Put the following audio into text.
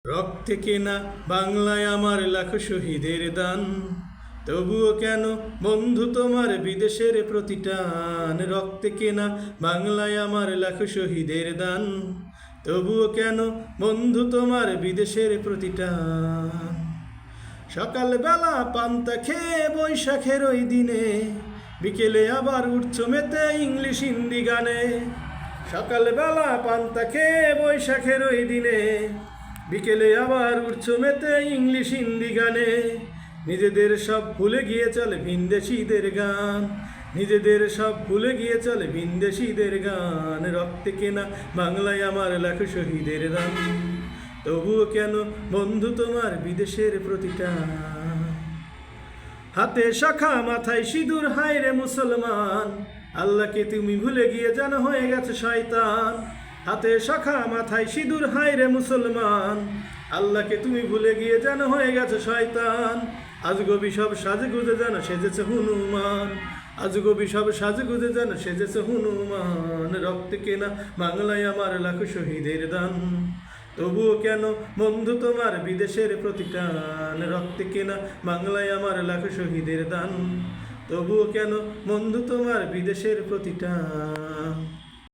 রক্তে কেনা বাংলায় আমার লাখো শহীদের দান, তবুও কেন বন্ধু তোমার বিদেশের প্রতিটান। রক্তে কেনা বাংলায় আমার লাখো শহীদের দান, তবুও কেন বন্ধু তোমার বিদেশের প্রতিটান। সকালবেলা পান্তা খেয়ে বৈশাখের ওই দিনে, বিকেলে আবার উঠছো মেতে ইংলিশ হিন্দি গানে। সকালবেলা পান্তা খেয়ে বৈশাখের ওই দিনে, বিকেলে আবার উঠছো মেতে ইংলিশ হিন্দি গানে। নিজেদের সব ভুলে গিয়ে চলে ভিনদেশীদের গান, নিজেদের সব ভুলে গিয়ে চলে ভিনদেশীদের গান। রক্তে কেনা বাংলায় আমার লাখো শহীদের দান, তবুও কেন বন্ধু তোমার বিদেশের প্রতিটান। হাতে শাখা মাথায় সিঁদুর, হায় রে মুসলমান, আল্লাহকে তুমি ভুলে গিয়ে যেন হয়ে গেছে শয়তান। হাতে শাখা মাথায় সিঁদুর, হায় রে মুসলমান, আল্লাহকে তুমি ভুলে গিয়ে যেন হয়ে গেছে শয়তান। আজগবি সব সাজগুজে যেন সেজেছে হনুমান, আজগবি সব সাজগুজে যেন সেজেছে হনুমান। রক্তে কেনা বাংলায় আমার লাখো শহীদের দান, তবুও কেন বন্ধু তোমার বিদেশের প্রতিটান। রক্তে কেনা বাংলায় আমার লাখো শহীদের দান, তবুও কেন বন্ধু তোমার বিদেশের প্রতিটান।